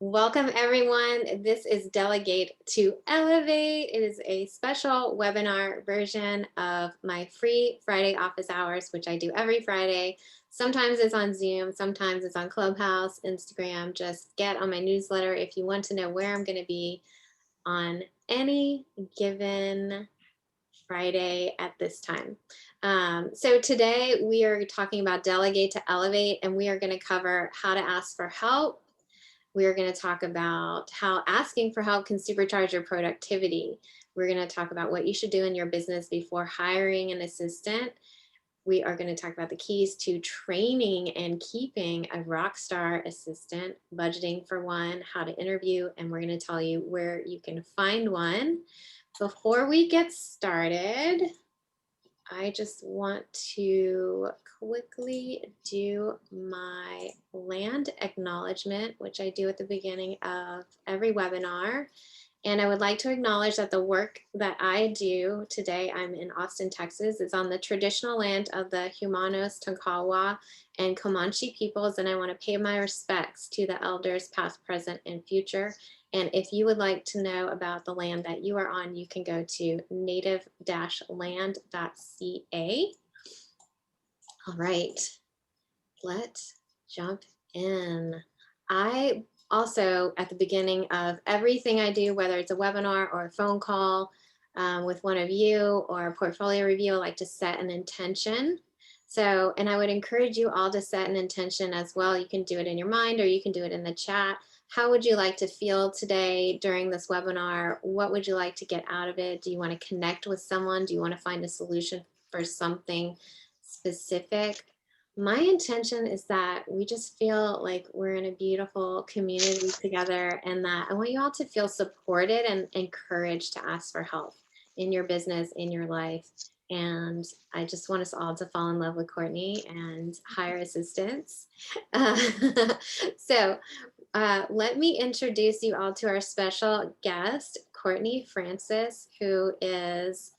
Welcome everyone. This is Delegate to Elevate. It is a special webinar version of my free Friday office hours, which I do every Friday. Sometimes it's on Zoom, sometimes it's on Clubhouse, Instagram. Just get on my newsletter if you want to know where I'm going to be on any given Friday at this time. So today we are talking about Delegate to Elevate, and we are going to cover how to ask for help. We are going to talk about how asking for help can supercharge your productivity. We're going to talk about what you should do in your business before hiring an assistant. We are going to talk about the keys to training and keeping a rock star assistant, budgeting for one, how to interview, and we're going to tell you where you can find one. Before we get started, I just want to quickly do my land acknowledgement, which I do at the beginning of every webinar. And I would like to acknowledge that the work that I do today, I'm in Austin, Texas, is on the traditional land of the Humanos, Tonkawa, and Comanche peoples. And I want to pay my respects to the elders past, present, and future. And if you would like to know about the land that you are on, you can go to native-land.ca. All right, let's jump in. I also, at the beginning of everything I do, whether it's a webinar or a phone call with one of you or a portfolio review, I like to set an intention. So, and I would encourage you all to set an intention as well. You can do it in your mind or you can do it in the chat. How would you like to feel today during this webinar? What would you like to get out of it? Do you want to connect with someone? Do you want to find a solution for something specific? My intention is that we just feel like we're in a beautiful community together, and that I want you all to feel supported and encouraged to ask for help in your business, in your life. And I just want us all to fall in love with Courtney and hire assistants. So let me introduce you all to our special guest, Courtney Francis, who is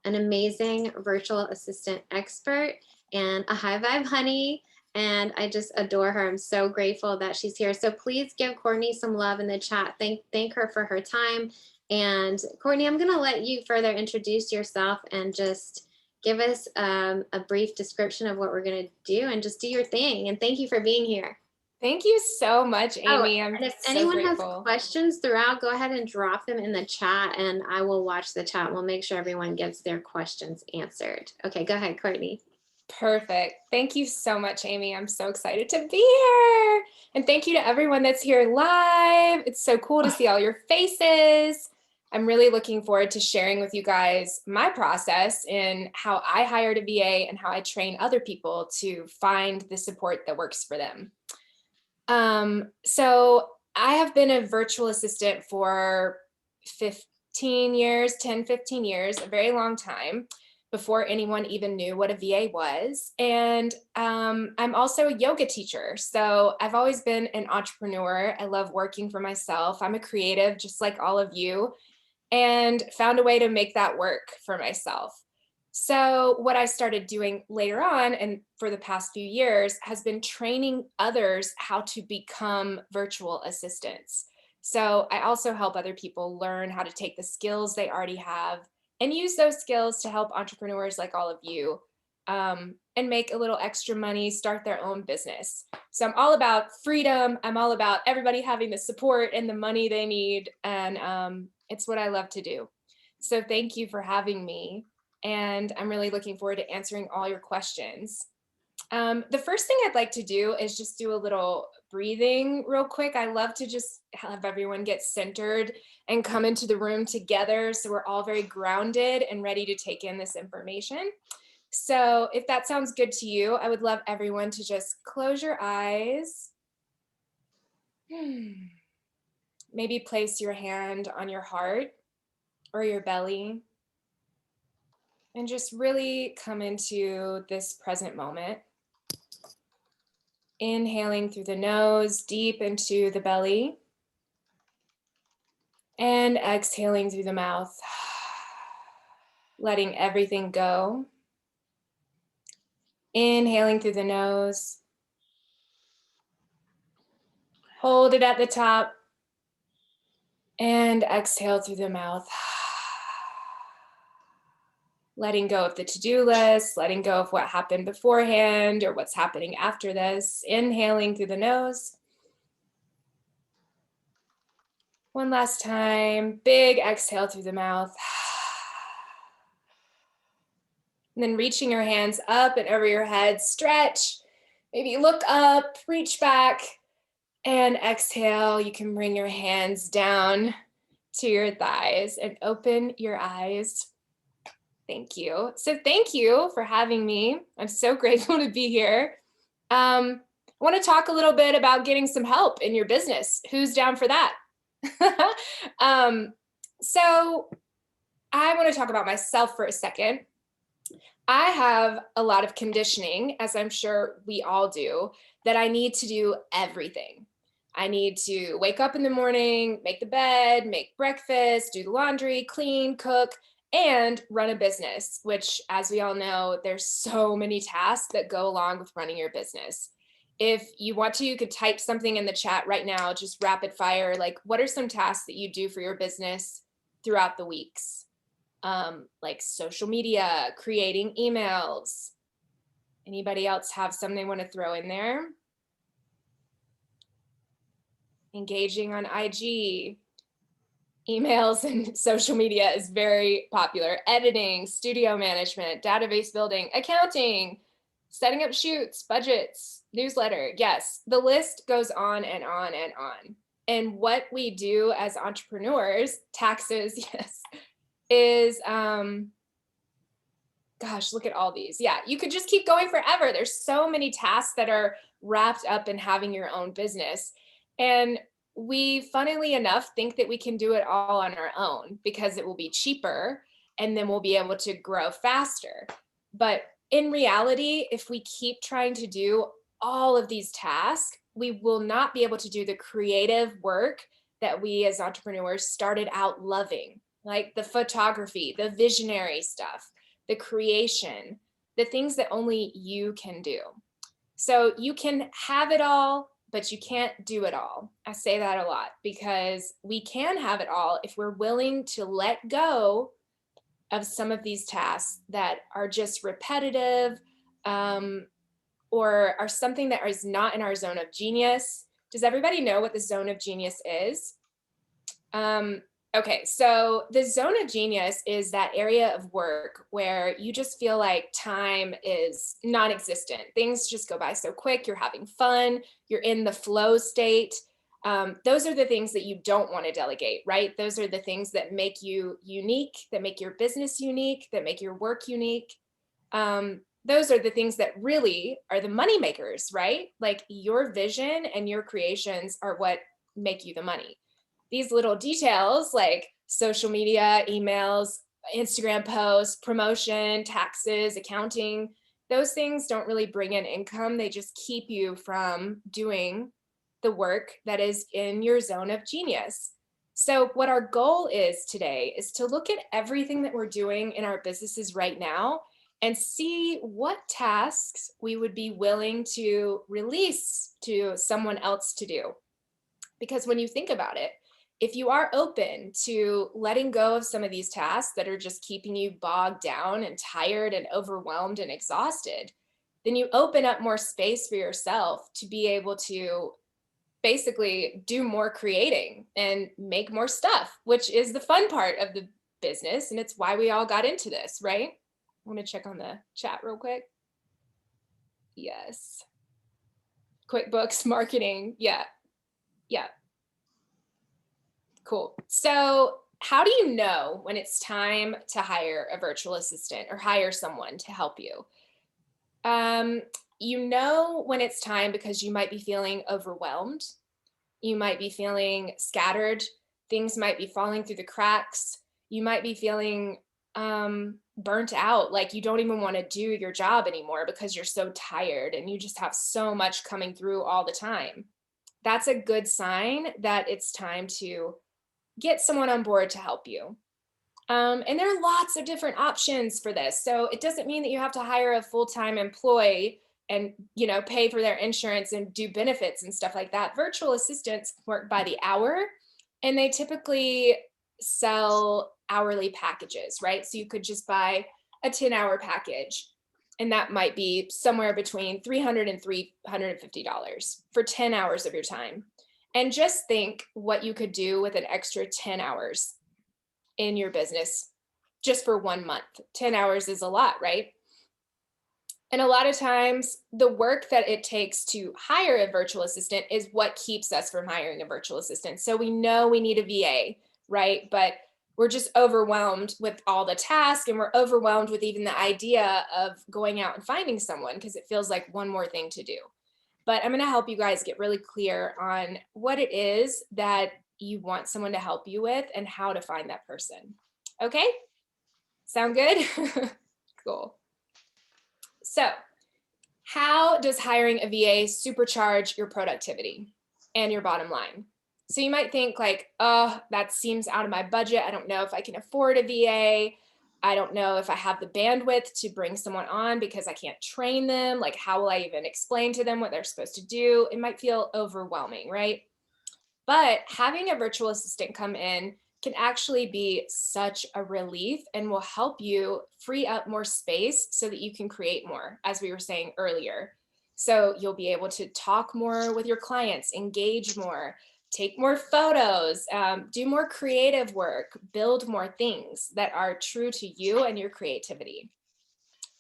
an amazing virtual assistant expert and a high vibe honey. And I just adore her. I'm so grateful that she's here. So please give Courtney some love in the chat. Thank her for her time. And Courtney, I'm gonna let you further introduce yourself and just give us a brief description of what we're gonna do and just do your thing. And thank you for being here. Thank you so much, Amy. Oh, I'm and if so anyone grateful. has questions throughout, go ahead and drop them in the chat and I will watch the chat. We'll make sure everyone gets their questions answered. Okay, go ahead, Courtney. Perfect. Thank you so much, Amy. I'm so excited to be here. And thank you to everyone that's here live. It's so cool to see all your faces. I'm really looking forward to sharing with you guys my process in how I hired a VA and how I train other people to find the support that works for them. So I have been a virtual assistant for 15 years, 10, 15 years, a very long time before anyone even knew what a VA was. And I'm also a yoga teacher. So I've always been an entrepreneur. I love working for myself. I'm a creative, just like all of you, and found a way to make that work for myself. So what I started doing later on and for the past few years has been training others how to become virtual assistants. So I also help other people learn how to take the skills they already have and use those skills to help entrepreneurs like all of you and make a little extra money, start their own business. So I'm all about freedom. I'm all about everybody having the support and the money they need. And it's what I love to do. So thank you for having me. And I'm really looking forward to answering all your questions. The first thing I'd like to do is just do a little breathing real quick. I love to just have everyone get centered and come into the room together so we're all very grounded and ready to take in this information. So if that sounds good to you, I would love everyone to just close your eyes. Maybe place your hand on your heart or your belly. And just really come into this present moment. Inhaling through the nose, deep into the belly. And exhaling through the mouth. Letting everything go. Inhaling through the nose. Hold it at the top. And exhale through the mouth. Letting go of the to-do list, letting go of what happened beforehand or what's happening after this. Inhaling through the nose. One last time, big exhale through the mouth. And then reaching your hands up and over your head, stretch. Maybe look up, reach back, and exhale. You can bring your hands down to your thighs and open your eyes. Thank you. So thank you for having me. I'm so grateful to be here. I want to talk a little bit about getting some help in your business. Who's down for that? So I want to talk about myself for a second. I have a lot of conditioning, as I'm sure we all do, that I need to do everything. I need to wake up in the morning, make the bed, make breakfast, do the laundry, clean, cook, and run a business, which, as we all know, there's so many tasks that go along with running your business. If you want to, you could type something in the chat right now, just rapid fire. Like, what are some tasks that you do for your business throughout the weeks? Like social media, creating emails. Anybody else have something they want to throw in there? Engaging on IG. Emails and social media is very popular. Editing, studio management, database building, accounting, setting up shoots, budgets, newsletter. Yes, the list goes on and on and on. And what we do as entrepreneurs, taxes, yes, is, gosh, look at all these. Yeah, you could just keep going forever. There's so many tasks that are wrapped up in having your own business. And we, funnily enough, think that we can do it all on our own because it will be cheaper and then we'll be able to grow faster. But in reality, if we keep trying to do all of these tasks, we will not be able to do the creative work that we as entrepreneurs started out loving, like the photography, the visionary stuff, the creation, the things that only you can do. So you can have it all, but you can't do it all. I say that a lot because we can have it all if we're willing to let go of some of these tasks that are just repetitive, or are something that is not in our zone of genius. Does everybody know what the zone of genius is? Okay, so the zone of genius is that area of work where you just feel like time is non-existent. Things just go by so quick. You're having fun. You're in the flow state. Those are the things that you don't want to delegate, right? Those are the things that make you unique, that make your business unique, that make your work unique. Those are the things that really are the money makers, right? Like your vision and your creations are what make you the money. These little details like social media, emails, Instagram posts, promotion, taxes, accounting, those things don't really bring in income. They just keep you from doing the work that is in your zone of genius. So what our goal is today is to look at everything that we're doing in our businesses right now and see what tasks we would be willing to release to someone else to do. Because when you think about it, if you are open to letting go of some of these tasks that are just keeping you bogged down and tired and overwhelmed and exhausted, then you open up more space for yourself to be able to basically do more creating and make more stuff, which is the fun part of the business. And it's why we all got into this, right? I want to check on the chat real quick. Yes. QuickBooks marketing. Yeah. Yeah. Cool. So how do you know when it's time to hire a virtual assistant or hire someone to help you? You know when it's time because you might be feeling overwhelmed. You might be feeling scattered. Things might be falling through the cracks. You might be feeling burnt out, like you don't even want to do your job anymore because you're so tired and you just have so much coming through all the time. That's a good sign that it's time to get someone on board to help you. And there are lots of different options for this. So it doesn't mean that you have to hire a full-time employee and, you know, pay for their insurance and do benefits and stuff like that. Virtual assistants work by the hour, And they typically sell hourly packages, right? So you could just buy a 10-hour package, and that might be somewhere between $300 and $350 for 10 hours of your time. And just think what you could do with an extra 10 hours in your business just for 1 month. 10 hours is a lot, right? And a lot of times, the work that it takes to hire a virtual assistant is what keeps us from hiring a virtual assistant. So we know we need a VA, right? But we're just overwhelmed with all the tasks, and we're overwhelmed with even the idea of going out and finding someone because it feels like one more thing to do. But I'm going to help you guys get really clear on what it is that you want someone to help you with and how to find that person. Okay? Sound good? Cool. So, how does hiring a VA supercharge your productivity and your bottom line? So you might think like, oh, that seems out of my budget. I don't know if I can afford a VA. I don't know if I have the bandwidth to bring someone on because I can't train them. Like, how will I even explain to them what they're supposed to do? It might feel overwhelming, right? But having a virtual assistant come in can actually be such a relief and will help you free up more space so that you can create more, as we were saying earlier. So you'll be able to talk more with your clients, engage more, take more photos, do more creative work, build more things that are true to you and your creativity.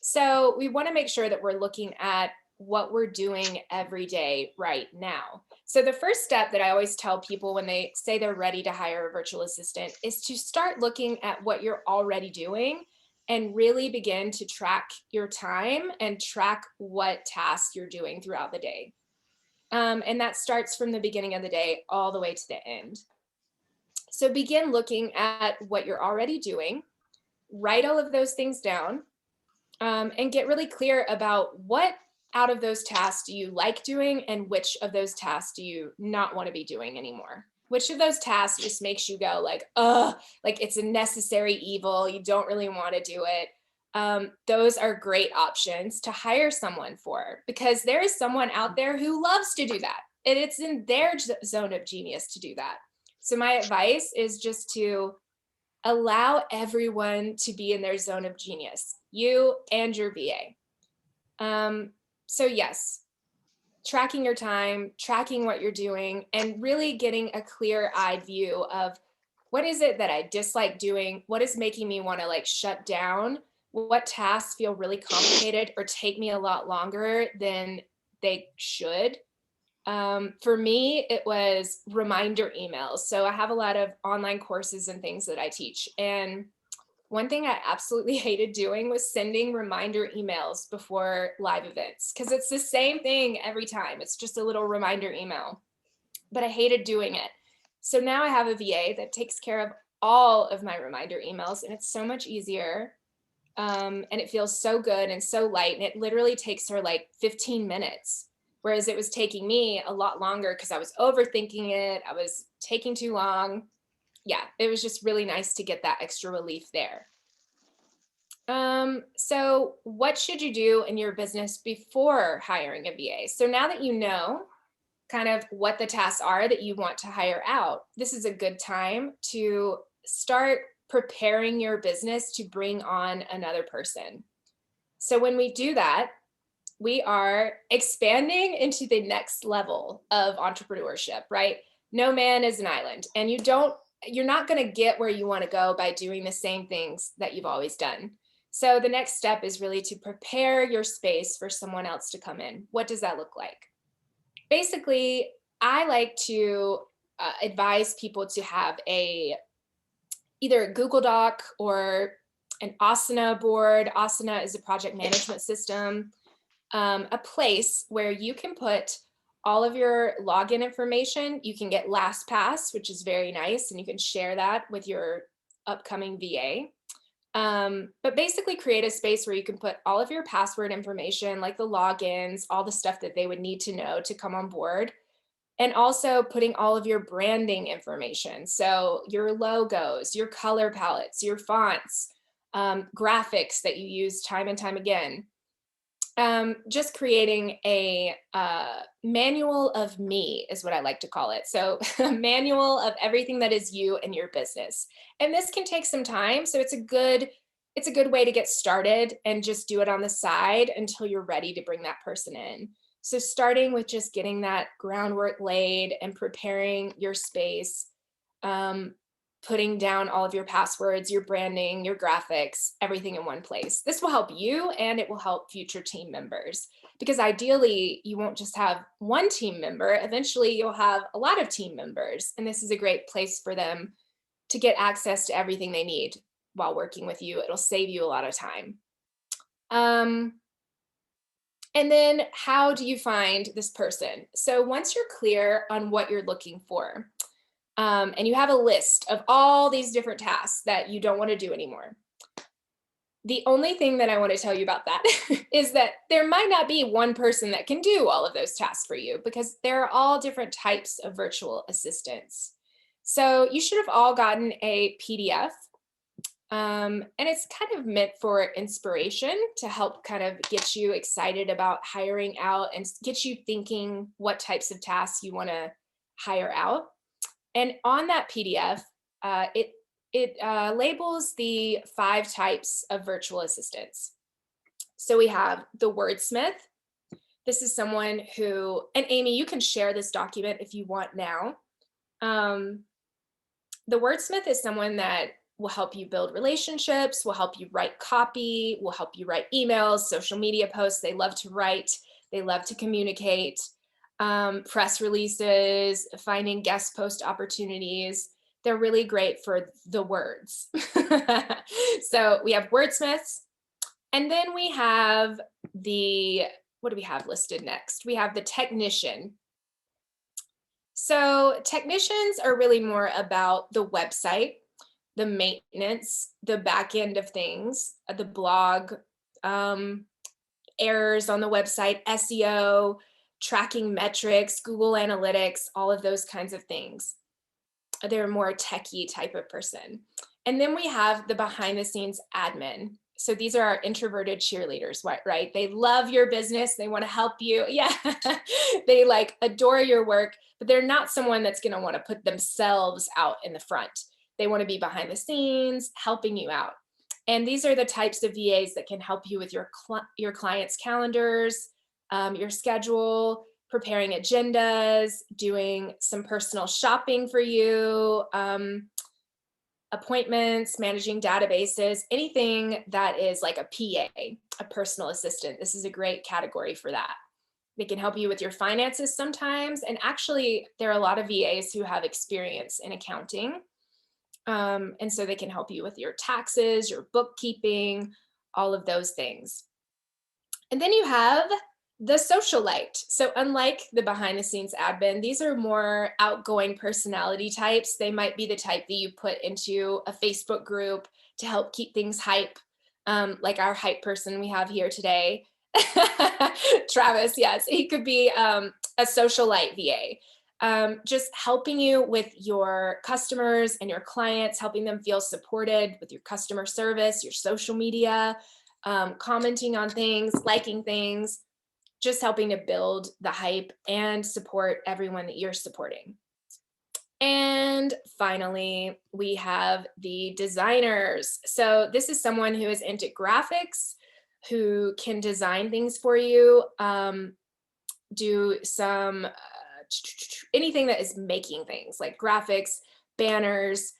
So we want to make sure that we're looking at what we're doing every day right now. So the first step that I always tell people when they say they're ready to hire a virtual assistant is to start looking at what you're already doing and really begin to track your time and track what tasks you're doing throughout the day. And that starts from the beginning of the day all the way to the end. So begin looking at what you're already doing, write all of those things down, and get really clear about what out of those tasks do you like doing and which of those tasks do you not want to be doing anymore. Which of those tasks just makes you go like, like it's a necessary evil, you don't really want to do it. Those are great options to hire someone for, because there is someone out there who loves to do that, and it's in their zone of genius to do that. So my advice is just to allow everyone to be in their zone of genius, you and your VA. So yes, tracking your time, tracking what you're doing, and really getting a clear-eyed view of what is it that I dislike doing? What is making me want to like shut down? What tasks feel really complicated or take me a lot longer than they should? For me, it was reminder emails. So I have a lot of online courses and things that I teach. And one thing I absolutely hated doing was sending reminder emails before live events, because it's the same thing every time. It's just a little reminder email, but I hated doing it. So now I have a VA that takes care of all of my reminder emails, and it's so much easier. And it feels so good and so light. And it literally takes her like 15 minutes, whereas it was taking me a lot longer because I was overthinking it. I was taking too long. Yeah, it was just really nice to get that extra relief there. So what should you do in your business before hiring a VA? So now that you know kind of what the tasks are that you want to hire out, this is a good time to start preparing your business to bring on another person. So when we do that, we are expanding into the next level of entrepreneurship, right? No man is an island, and you're not going to get where you want to go by doing the same things that you've always done. So the next step is really to prepare your space for someone else to come in. What does that look like? Basically, I like to advise people to have either a Google Doc or an Asana board. Asana is a project management system, a place where you can put all of your login information. You can get Lastpass, which is very nice, and you can share that with your upcoming VA. But basically create a space where you can put all of your password information, like the logins, all the stuff that they would need to know to come on board, and also putting all of your branding information. So your logos, your color palettes, your fonts, graphics that you use time and time again. just creating a manual of me is what I like to call it. So a manual of everything that is you and your business. And this can take some time. So it's a good way to get started and just do it on the side until you're ready to bring that person in. So starting with just getting that groundwork laid and preparing your space, um, putting down all of your passwords, your branding, your graphics, everything in one place. This will help you and it will help future team members because ideally you won't just have one team member. Eventually you'll have a lot of team members. And this is a great place for them to get access to everything they need while working with you. It'll save you a lot of time. And then how do you find this person? So once you're clear on what you're looking for, and you have a list of all these different tasks that you don't want to do anymore. The only thing that I want to tell you about that is that there might not be one person that can do all of those tasks for you because there are all different types of virtual assistants. So you should have all gotten a PDF. And it's kind of meant for inspiration to help kind of get you excited about hiring out and get you thinking what types of tasks you want to hire out. And on that PDF, it labels the 5 types of virtual assistants. So we have the wordsmith. This is someone who, and Amy, you can share this document if you want now. The wordsmith is someone that will help you build relationships, will help you write copy, will help you write emails, social media posts. They love to write, they love to communicate. Press releases, finding guest post opportunities. They're really great for the words. So we have wordsmiths. And then we have what do we have listed next? We have the technician. So technicians are really more about the website, the maintenance, the back end of things, the blog, errors on the website, SEO, tracking metrics, Google Analytics, all of those kinds of things. They're a more techie type of person. And then we have the behind the scenes admin. So these are our introverted cheerleaders, right? They love your business. They want to help you. Yeah. They like adore your work, but they're not someone that's going to want to put themselves out in the front. They want to be behind the scenes, helping you out. And these are the types of VAs that can help you with your clients' calendars, your schedule, preparing agendas, doing some personal shopping for you, appointments, managing databases, anything that is like a PA, a personal assistant. This is a great category for that. They can help you with your finances sometimes. And actually, there are a lot of VAs who have experience in accounting. And so they can help you with your taxes, your bookkeeping, all of those things. And then you have the socialite. So unlike the behind the scenes admin, these are more outgoing personality types. They might be the type that you put into a Facebook group to help keep things hype, like our hype person we have here today. Travis, yes, he could be a socialite VA. Just helping you with your customers and your clients, helping them feel supported with your customer service, your social media, commenting on things, liking things, just helping to build the hype and support everyone that you're supporting. And finally, we have the designers. So this is someone who is into graphics, who can design things for you, do some anything that is making things like graphics, banners,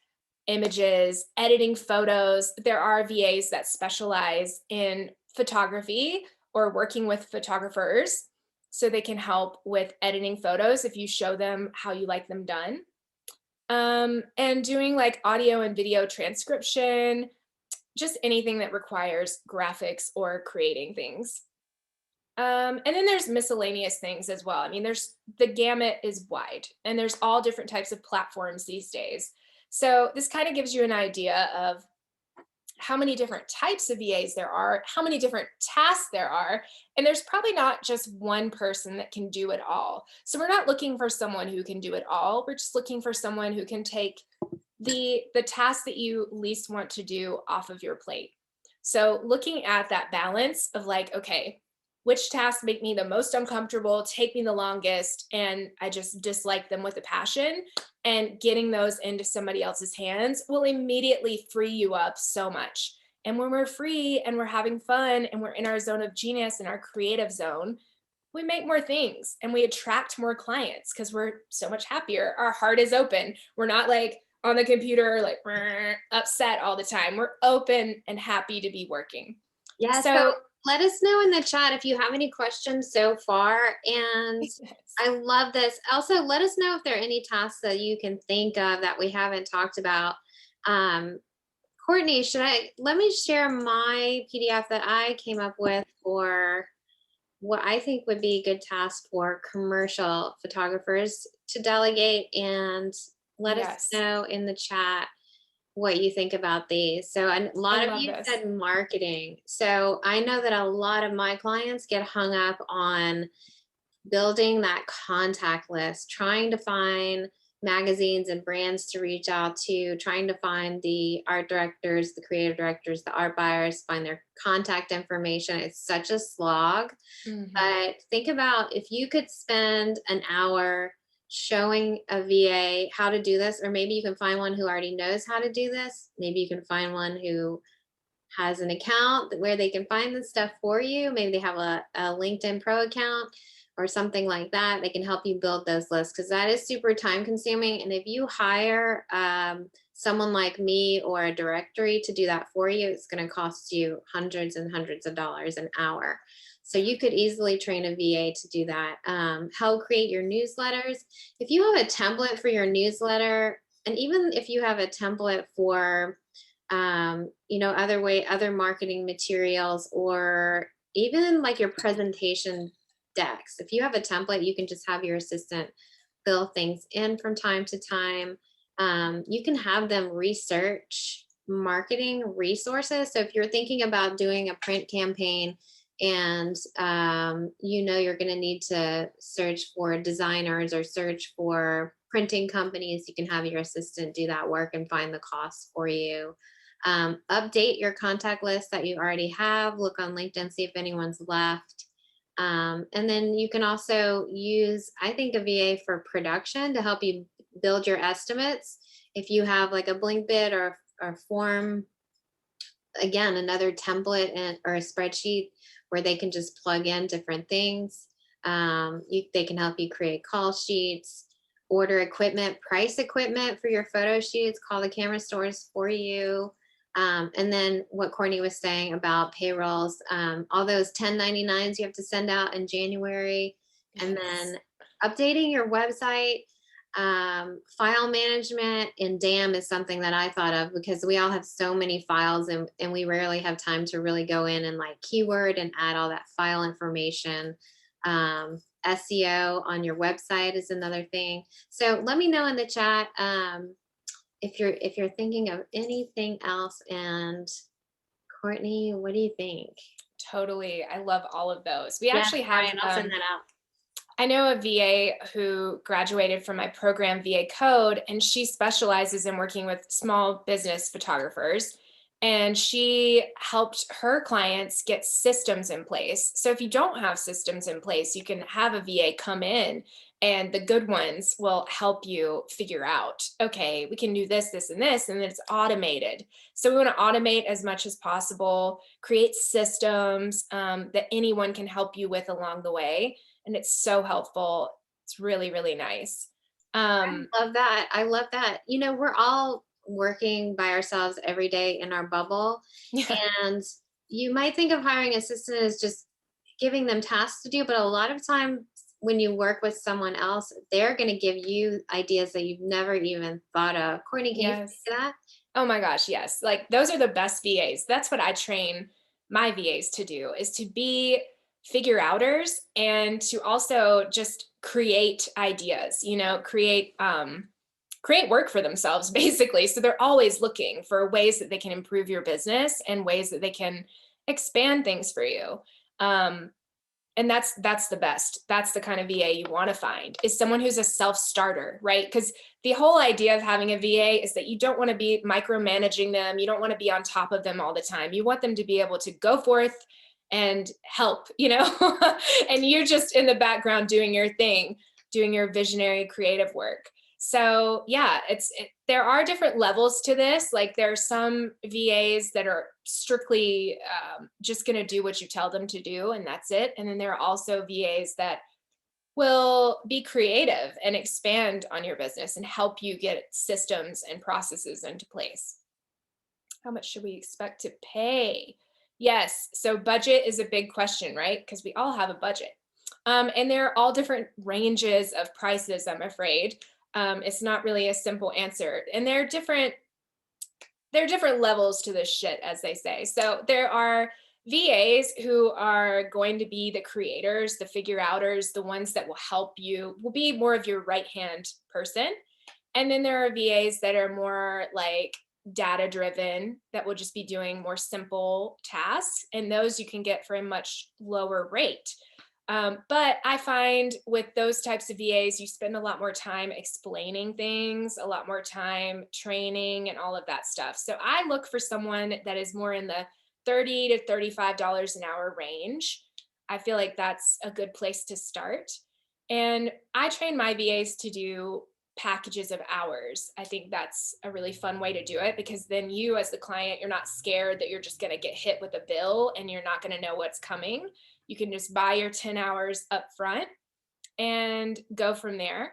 images, editing photos. There are VAs that specialize in photography or working with photographers, so they can help with editing photos if you show them how you like them done. And doing like audio and video transcription, just anything that requires graphics or creating things. And then there's miscellaneous things as well. I mean, the gamut is wide and there's all different types of platforms these days. So this kind of gives you an idea of how many different types of VAs there are, how many different tasks there are, and there's probably not just one person that can do it all. So we're not looking for someone who can do it all. We're just looking for someone who can take the task that you least want to do off of your plate. So looking at that balance of like, okay, which tasks make me the most uncomfortable, take me the longest, and I just dislike them with a passion. And getting those into somebody else's hands will immediately free you up so much. And when we're free and we're having fun and we're in our zone of genius and our creative zone, we make more things and we attract more clients because we're so much happier. Our heart is open. We're not like on the computer, like upset all the time. We're open and happy to be working. Yeah, so So, let us know in the chat if you have any questions so far. And I love this. Also, let us know if there are any tasks that you can think of that we haven't talked about. Um, Courtney, let me share my PDF that I came up with for what I think would be a good task for commercial photographers to delegate, and let us yes, know in the chat what you think about these. So a I lot of love you this. said marketing. So I know that a lot of my clients get hung up on building that contact list, trying to find magazines and brands to reach out to, trying to find the art directors, the creative directors, the art buyers, find their contact information. It's such a slog. Mhm. But think about if you could spend an hour showing a VA how to do this, or maybe you can find one who already knows how to do this. Maybe you can find one who has an account where they can find this stuff for you. Maybe they have a LinkedIn Pro account or something like that. They can help you build those lists because that is super time consuming. And if you hire someone like me or a directory to do that for you, it's going to cost you hundreds and hundreds of dollars an hour. So you could easily train a VA to do that. Help create your newsletters. If you have a template for your newsletter, and even if you have a template for other marketing materials, or even like your presentation decks. If you have a template, you can just have your assistant fill things in from time to time. You can have them research marketing resources. So if you're thinking about doing a print campaign and you're going to need to search for designers or search for printing companies, you can have your assistant do that work and find the costs for you. Update your contact list that you already have. Look on LinkedIn, see if anyone's left. And then you can also use, I think, a VA for production to help you build your estimates. If you have like a blank bid or form, again, another template or a spreadsheet where they can just plug in different things. They can help you create call sheets, order equipment, price equipment for your photo shoots, call the camera stores for you. And then what Courtney was saying about payrolls, all those 1099s you have to send out in January, and Yes. then updating your website. File management in DAM is something that I thought of because we all have so many files, and we rarely have time to really go in and like keyword and add all that file information. SEO on your website is another thing. So let me know in the chat if you're thinking of anything else. And Courtney, what do you think? Totally. I love all of those. We Yes, actually have Brian, I'll send that out. I know a VA who graduated from my program, VA Code, and she specializes in working with small business photographers. And she helped her clients get systems in place. So if you don't have systems in place, you can have a VA come in and the good ones will help you figure out, okay, we can do this, this, and this, and then it's automated. So we want to automate as much as possible, create systems that anyone can help you with along the way, and it's so helpful. It's really, really nice. Love that. I love that. We're all working by ourselves every day in our bubble. Yeah. And you might think of hiring an assistant as just giving them tasks to do, but a lot of times when you work with someone else, they're going to give you ideas that you've never even thought of. Courtney, can you speak Yes. to that? Oh my gosh, yes. Like those are the best VAs. That's what I train my VAs to do, is to be figure outers and to also just create ideas, create work for themselves basically. So they're always looking for ways that they can improve your business and ways that they can expand things for you. Um, and that's the best. That's the kind of VA you want to find, is someone who's a self-starter, right? Because the whole idea of having a VA is that you don't want to be micromanaging them. You don't want to be on top of them all the time. You want them to be able to go forth and help, and you're just in the background doing your thing, doing your visionary creative work. So yeah, there are different levels to this. Like there are some VAs that are strictly just going to do what you tell them to do, and that's it. And then there are also VAs that will be creative and expand on your business and help you get systems and processes into place. How much should we expect to pay? Yes, so budget is a big question, right? Because we all have a budget. And there are all different ranges of prices, I'm afraid. It's not really a simple answer. And there are different levels to this shit, as they say. So there are VAs who are going to be the creators, the figure outers, the ones that will help you, will be more of your right hand person. And then there are VAs that are more like data driven, that will just be doing more simple tasks. And those you can get for a much lower rate. But I find with those types of VAs, you spend a lot more time explaining things, a lot more time training and all of that stuff. So I look for someone that is more in the $30 to $35 an hour range. I feel like that's a good place to start. And I train my VAs to do packages of hours. I think that's a really fun way to do it, because then you as the client, you're not scared that you're just going to get hit with a bill and you're not going to know what's coming. You can just buy your 10 hours up front and go from there.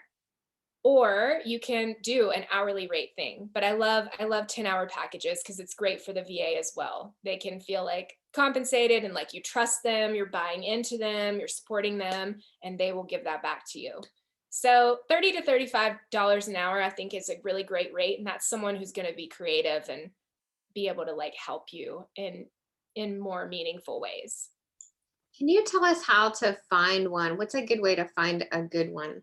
Or you can do an hourly rate thing. But I love 10-hour packages because it's great for the VA as well. They can feel like compensated and like you trust them, you're buying into them, you're supporting them, and they will give that back to you. So $30 to $35 an hour, I think, is a really great rate. And that's someone who's going to be creative and be able to like help you in more meaningful ways. Can you tell us how to find one? What's a good way to find a good one?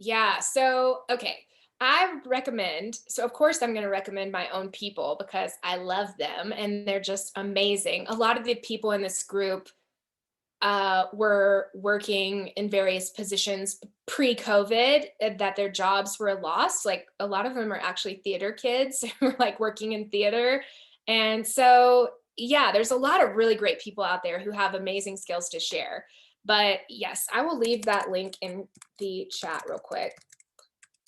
Yeah. So, okay. I recommend, so of course, I'm going to recommend my own people because I love them and they're just amazing. A lot of the people in this group were working in various positions pre-COVID, that their jobs were lost. Like a lot of them are actually theater kids who are like working in theater. And so, yeah, there's a lot of really great people out there who have amazing skills to share. But yes, I will leave that link in the chat real quick.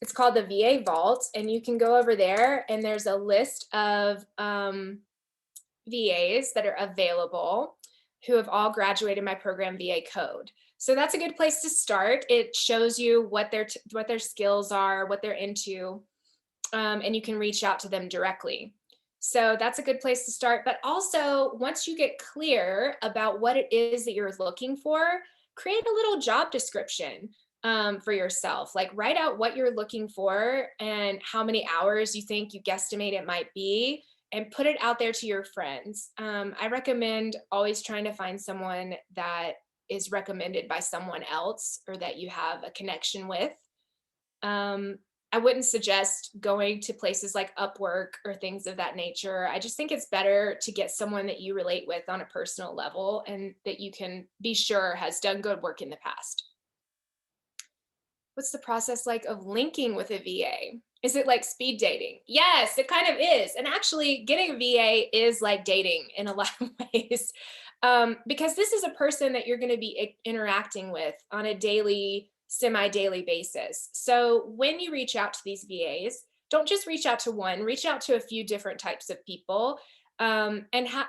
It's called the VA Vault, and you can go over there and there's a list of VAs that are available who have all graduated my program VA code. So that's a good place to start. It shows you what their skills are, what they're into, and you can reach out to them directly. So that's a good place to start. But also, once you get clear about what it is that you're looking for, create a little job description for yourself. Like write out what you're looking for and how many hours you think you guesstimate it might be, and put it out there to your friends. I recommend always trying to find someone that is recommended by someone else or that you have a connection with. I wouldn't suggest going to places like Upwork or things of that nature. I just think it's better to get someone that you relate with on a personal level and that you can be sure has done good work in the past. What's the process like of linking with a VA? Is it like speed dating? Yes, it kind of is. And actually, getting a VA is like dating in a lot of ways, because this is a person that you're going to be interacting with on a daily, semi-daily basis. So when you reach out to these VAs, don't just reach out to one, reach out to a few different types of people, and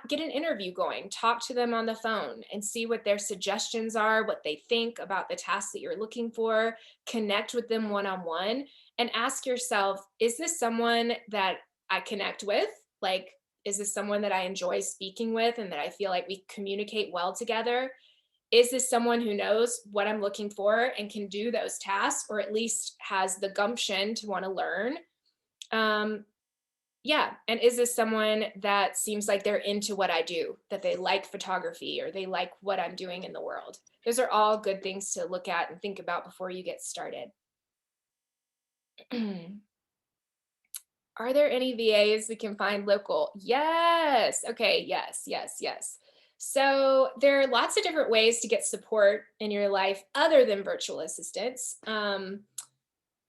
get an interview going. Talk to them on the phone and see what their suggestions are, what they think about the tasks that you're looking for. Connect with them one-on-one and ask yourself, is this someone that I connect with? Like, is this someone that I enjoy speaking with and that I feel like we communicate well together? Is this someone who knows what I'm looking for and can do those tasks, or at least has the gumption to want to learn? Yeah. And is this someone that seems like they're into what I do, that they like photography or they like what I'm doing in the world? Those are all good things to look at and think about before you get started. Are there any VAs we can find local? Yes. Okay. Yes, yes, yes. So there are lots of different ways to get support in your life other than virtual assistants.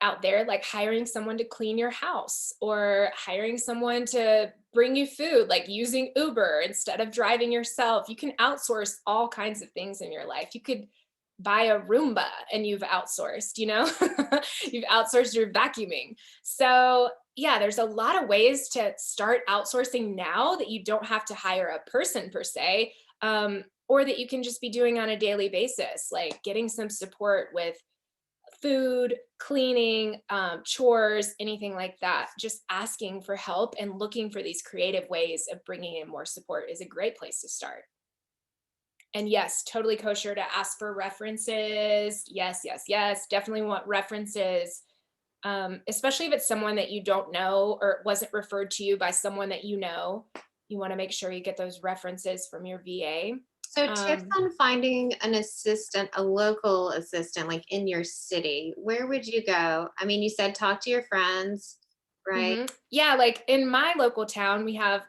out there, like hiring someone to clean your house or hiring someone to bring you food, like using Uber instead of driving yourself. You can outsource all kinds of things in your life. You could buy a Roomba and you've outsourced, you know, you've outsourced your vacuuming. So, yeah, there's a lot of ways to start outsourcing now that you don't have to hire a person per se, or that you can just be doing on a daily basis, like getting some support with food, cleaning, chores, anything like that. Just asking for help and looking for these creative ways of bringing in more support is a great place to start. And yes, totally kosher to ask for references. Yes, yes, yes. Definitely want references, especially if it's someone that you don't know or wasn't referred to you by someone that you know. You want to make sure you get those references from your VA. So tips Um, on finding an assistant, a local assistant, like in your city. Where would you go? I mean, you said talk to your friends, right? yeah, like in my local town, we have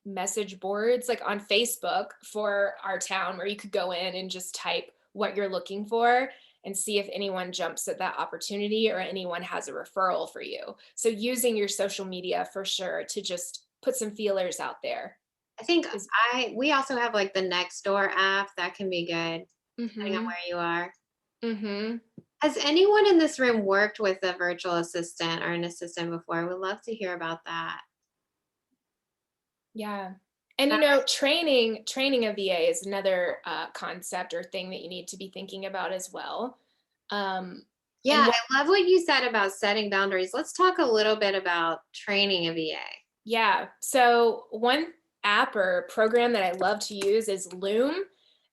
message boards like on Facebook for our town where you could go in and just type what you're looking for and see if anyone jumps at that opportunity or anyone has a referral for you. So using your social media for sure to just put some feelers out there I think is we also have like the Nextdoor app that can be good depending on mhm, where you are. mhm, Has anyone in this room worked with a virtual assistant or an assistant before? We'd love to hear about that. yeah. And That- training a VA is another concept or thing that you need to be thinking about as well. And Yeah, what I love what you said about setting boundaries. Let's talk a little bit about training a VA. Yeah. So one app or program that I love to use is Loom,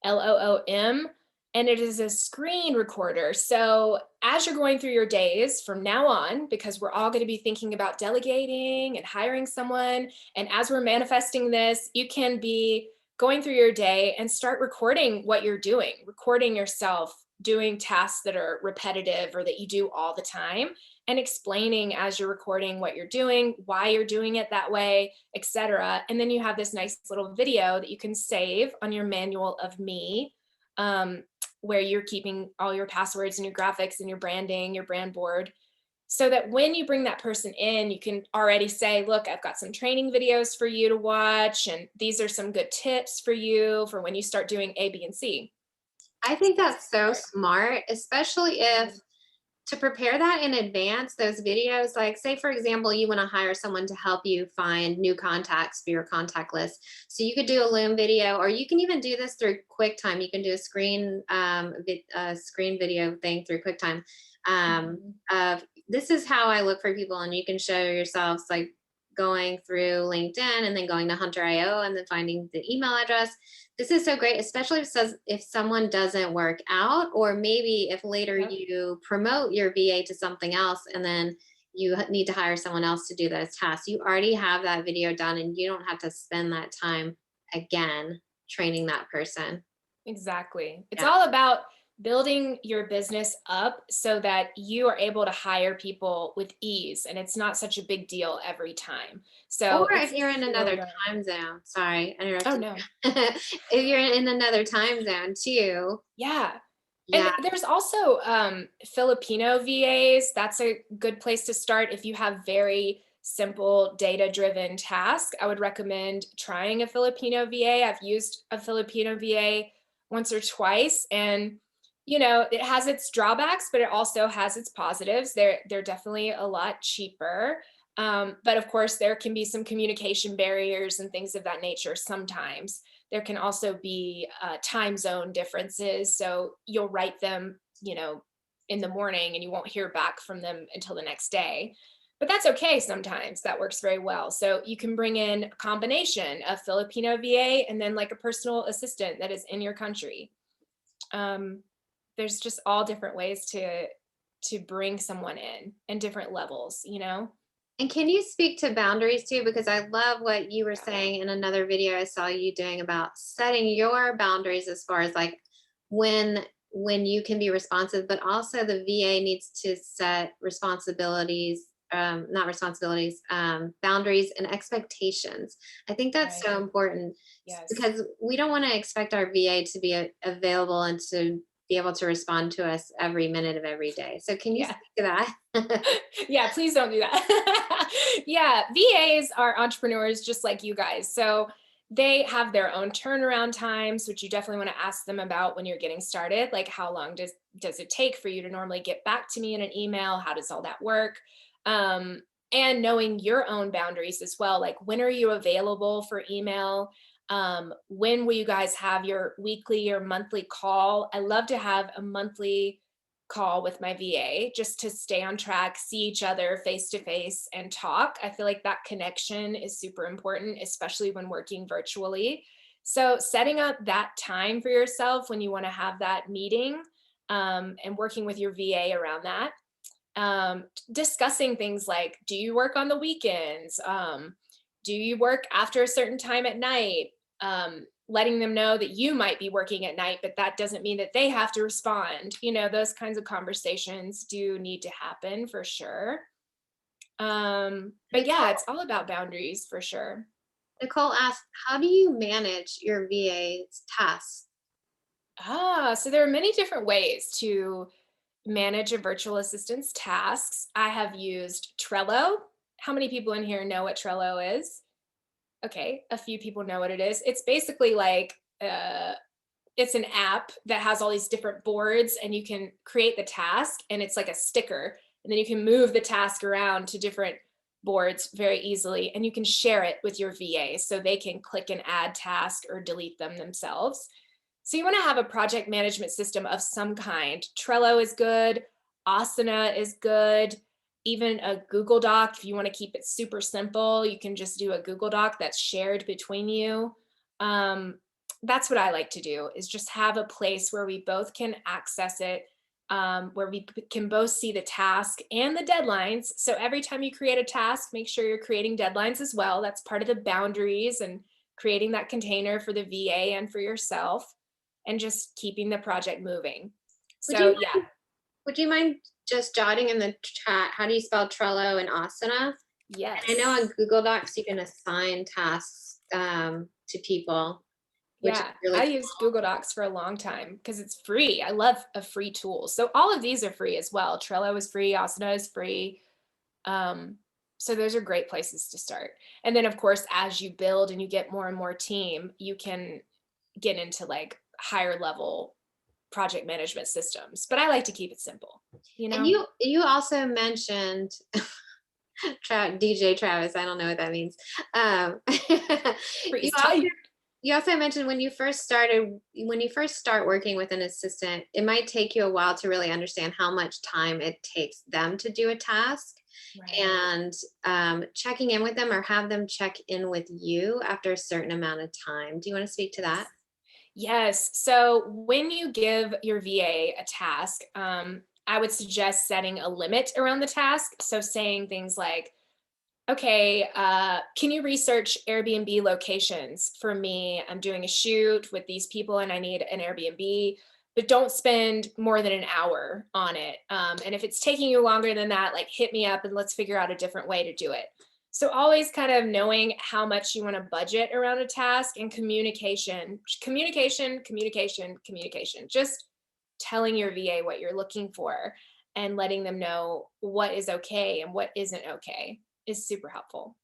Loom, and it is a screen recorder. So as you're going through your days from now on, because we're all going to be thinking about delegating and hiring someone, and as we're manifesting this, you can be going through your day and start recording what you're doing, recording yourself doing tasks that are repetitive or that you do all the time and explaining as you're recording what you're doing, why you're doing it that way, etc. And then you have this nice little video that you can save on your manual of me, um, where you're keeping all your passwords and your graphics and your branding, your brand board, so that when you bring that person in, you can already say, look, I've got some training videos for you to watch, and these are some good tips for you for when you start doing A, B, and C. I So think that's that's so smart, especially if Mhm. to prepare that in advance, those videos, like say, for example, you want to hire someone to help you find new contacts for your contact list. So you could do a Loom video, or you can even do this through QuickTime. You can do a screen video thing through QuickTime. Mhm. Of this is how I look for people, and you can show yourselves like going through LinkedIn and then going to Hunter.io and then finding the email address. This is so great, especially if someone doesn't work out, or maybe if later Yep. you promote your VA to something else and then you need to hire someone else to do those tasks. You already have that video done and you don't have to spend that time again training that person. Exactly. It's Yeah. all about building your business up so that you are able to hire people with ease and it's not such a big deal every time. Or So if it's you're in slow another burn. time zone, sorry, I Oh interrupted no. you. If you're in another time zone too, Yeah. And yeah, there's also Filipino VAs. That's a good place to start if you have very simple data driven tasks. I would recommend trying a Filipino VA. I've used a Filipino VA once or twice and it has its drawbacks, but it also has its positives. They're definitely a lot cheaper. But of course, there can be some communication barriers and things of that nature sometimes. There can also be time zone differences. So you'll write them, in the morning and you won't hear back from them until the next day. But that's okay sometimes. That works very well. So you can bring in a combination of Filipino VA and then like a personal assistant that is in your country. Um, there's just all different ways to bring someone in and different levels. and can you speak to boundaries too? Because I love what you were Yeah. saying in another video I saw you doing about setting your boundaries as far as like when you can be responsive, but also the VA needs to set responsibilities, not responsibilities, boundaries and expectations. I think that's Right. so important Yes. because we don't want to expect our VA to be available and to be able to respond to us every minute of every day. So can you Yeah. speak to that? Yeah, please don't do that. Yeah, VAs are entrepreneurs just like you guys. So they have their own turnaround times, which you definitely want to ask them about when you're getting started. Like, how long does it take for you to normally get back to me in an email? How does all that work? Um, and knowing your own boundaries as well. Like, when are you available for email? When will you guys have your weekly or monthly call? I love to have a monthly call with my VA just to stay on track, see each other face to face and talk. I feel like that connection is super important, especially when working virtually. So, setting up that time for yourself when you want to have that meeting, and working with your VA around that. Discussing things like, do you work on the weekends? Do you work after a certain time at night? Letting them know that you might be working at night, but that doesn't mean that they have to respond. Those kinds of conversations do need to happen for sure. But yeah, Nicole, it's all about boundaries for sure. Nicole asked, how do you manage your VA's tasks? So there are many different ways to manage a virtual assistant's tasks. I have used Trello. How many people in here know what Trello is? Okay, a few people know what it is. It's basically like it's an app that has all these different boards, and you can create the task, and it's like a sticker, and then you can move the task around to different boards very easily, and you can share it with your VA so they can click and add task or delete them themselves. So you want to have a project management system of some kind. Trello is good, Asana is good, even a Google Doc. If you want to keep it super simple, you can just do a Google Doc that's shared between you. um, that's what I like to do, is just have a place where we both can access it, where we can both see the task and the deadlines. So every time you create a task, make sure you're creating deadlines as well. That's part of the boundaries, and creating that container for the VA and for yourself, and just keeping the project moving. Would you So yeah, mind, would you mind just jotting in the chat, how do you spell Trello and Asana? And I know yes. on Google Docs you can assign tasks to people, which is Yeah, really I cool. used Google Docs for a long time because it's free. I love a free tool. So all of these are free as well. Trello is free, Asana is free. Um, so those are great places to start. And then of course, as you build and you get more and more team, you can get into like higher level project management systems. But I like to keep it simple, you And know? you also mentioned DJ Travis. I don't know what that means. You Freeze also tight. you also mentioned when you first start working with an assistant, it might take you a while to really understand how much time it takes them to do a task, Right. and checking in with them or have them check in with you after a certain amount of time. Do you want to speak to that? Yes. So when you give your VA a task, I would suggest setting a limit around the task. So saying things like, okay, can you research Airbnb locations for me? I'm doing a shoot with these people and I need an Airbnb, but don't spend more than an hour on it. And if it's taking you longer than that, like hit me up and let's figure out a different way to do it. So always kind of knowing how much you want to budget around a task, and communication. Just telling your VA what you're looking for and letting them know what is okay and what isn't okay is super helpful.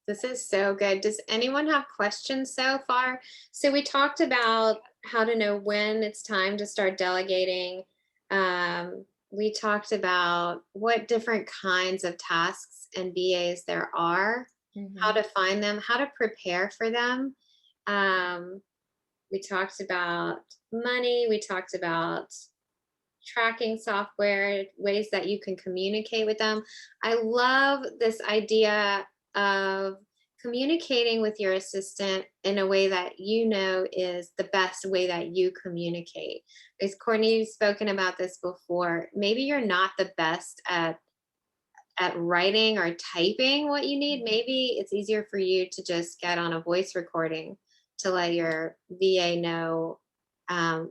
This is so good. Does anyone have questions so far? So we talked about how to know when it's time to start delegating. We talked about what different kinds of tasks and BAs there are, how to Mhm. find them, how to prepare for them. Um, we talked about money. We talked about tracking software, ways that you can communicate with them. I love this idea of communicating with your assistant in a way that you know is the best way that you communicate. As Courtney's spoken about this before, maybe you're not the best at writing or typing what you need. Maybe it's easier for you to just get on a voice recording to let your VA know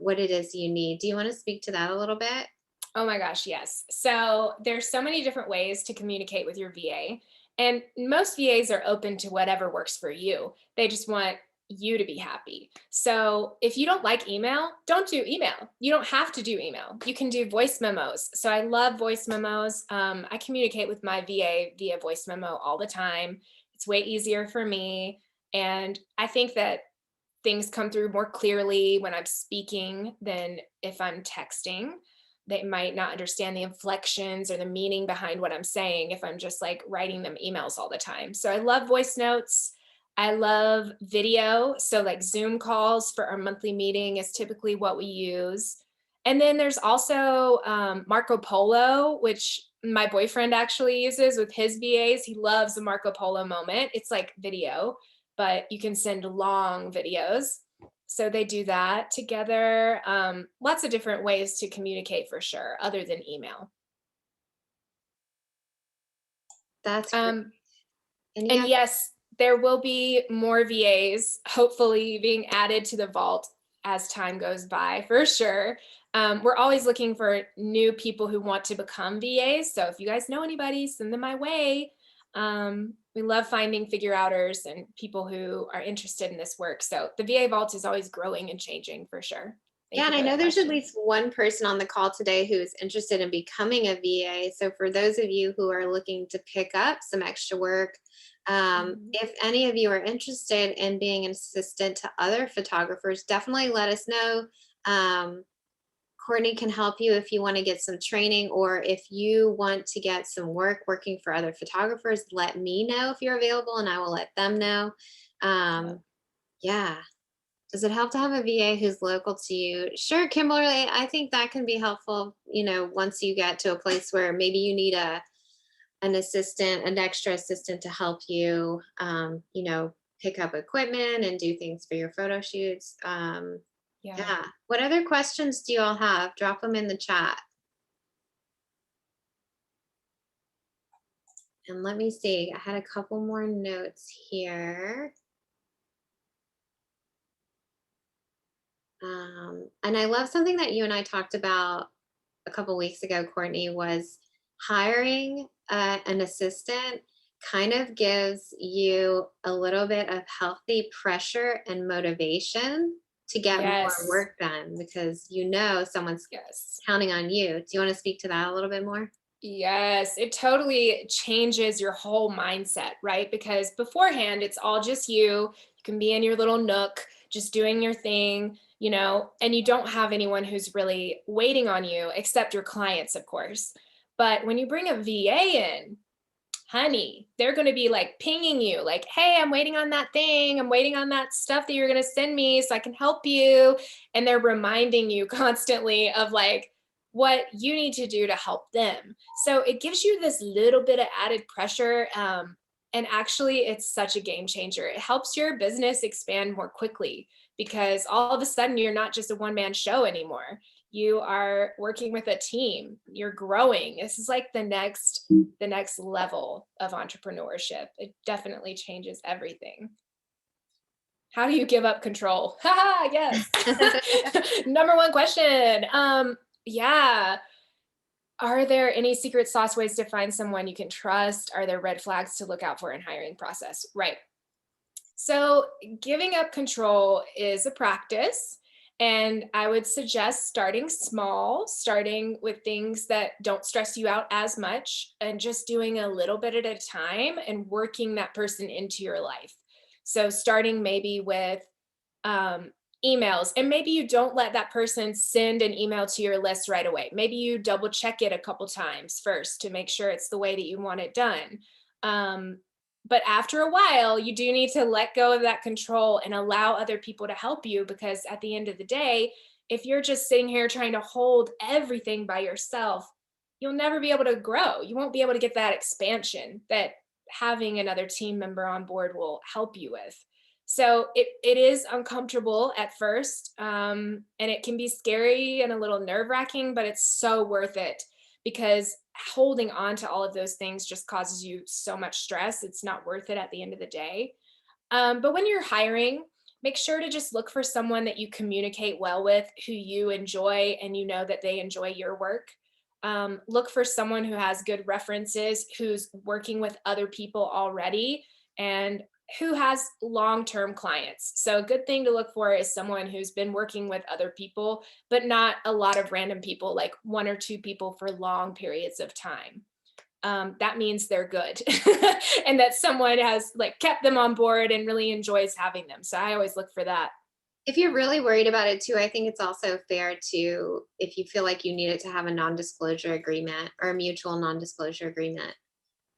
what it is you need. Do you want to speak to that a little bit? Oh my gosh, yes. So there's so many different ways to communicate with your VA, and most VAs are open to whatever works for you. They just want you to be happy. So if you don't like email, don't do email. You don't have to do email. You can do voice memos. So I love voice memos. I communicate with my VA via voice memo all the time. It's way easier for me. And I think that things come through more clearly when I'm speaking than if I'm texting. They might not understand the inflections or the meaning behind what I'm saying if I'm just like writing them emails all the time. So I love voice notes. I love video. So like Zoom calls for our monthly meeting is typically what we use. And then there's also Marco Polo, which my boyfriend actually uses with his VAs. He loves the Marco Polo moment. It's like video, but you can send long videos. So they do that together. Lots of different ways to communicate for sure, other than email. That's great. Um, And and yeah, yes, there will be more VAs hopefully being added to the vault as time goes by, for sure. We're always looking for new people who want to become VAs. So if you guys know anybody, send them my way. We love finding figure outers and people who are interested in this work. So the VA vault is always growing and changing for sure. Thank yeah, you and I for know that there's at question. least one person on the call today who's interested in becoming a VA. So for those of you who are looking to pick up some extra work, Mhm. if any of you are interested in being an assistant to other photographers, definitely let us know. Um, Courtney can help you if you want to get some training, or if you want to get some work working for other photographers, let me know if you're available and I will let them know. Yeah. Um, yeah. Does it help to have a VA who's local to you? Sure, Kimberly. I think that can be helpful, once you get to a place where maybe you need an assistant, an extra assistant to help you, pick up equipment and do things for your photo shoots. Yeah. Yeah. What other questions do you all have? Drop them in the chat. And let me see. I had a couple more notes here. And I love something that you and I talked about a couple weeks ago, Courtney, was hiring an assistant kind of gives you a little bit of healthy pressure and motivation to get more Yes. work done because someone's Yes. counting on you. Do you want to speak to that a little bit more? Yes, it totally changes your whole mindset, right? Because beforehand, it's all just you. You can be in your little nook, just doing your thing, and you don't have anyone who's really waiting on you, except your clients, of course. But when you bring a VA in, honey, they're going to be like pinging you, like, hey, I'm waiting on that thing. I'm waiting on that stuff that you're going to send me so I can help you. And they're reminding you constantly of like what you need to do to help them. So it gives you this little bit of added pressure. And actually, it's such a game changer. It helps your business expand more quickly because all of a sudden you're not just a one man show anymore. You are working with a team. You're growing. This is like the next level of entrepreneurship. It definitely changes everything. How do you give up control? Haha, yes. Number one question. Yeah. Are there any secret sauce ways to find someone you can trust? Are there red flags to look out for in hiring process? Right. So, giving up control is a practice. And I would suggest starting small, starting with things that don't stress you out as much, and just doing a little bit at a time and working that person into your life. So, starting maybe with um, emails, and maybe you don't let that person send an email to your list right away. Maybe you double check it a couple times first to make sure it's the way that you want it done. Um, but after a while, you do need to let go of that control and allow other people to help you, because at the end of the day, if you're just sitting here trying to hold everything by yourself, you'll never be able to grow. You won't be able to get that expansion that having another team member on board will help you with. So it is uncomfortable at first, and it can be scary and a little nerve wracking, but it's so worth it, because holding on to all of those things just causes you so much stress. It's not worth it at the end of the day. But when you're hiring, make sure to just look for someone that you communicate well with, who you enjoy, and you know that they enjoy your work. Look for someone who has good references, who's working with other people already, and who has long-term clients. So a good thing to look for is someone who's been working with other people, but not a lot of random people, like one or two people for long periods of time. That means they're good and that someone has like kept them on board and really enjoys having them. So I always look for that. If you're really worried about it too, I think it's also fair to, if you feel like you need it, to have a non-disclosure agreement or a mutual non-disclosure agreement.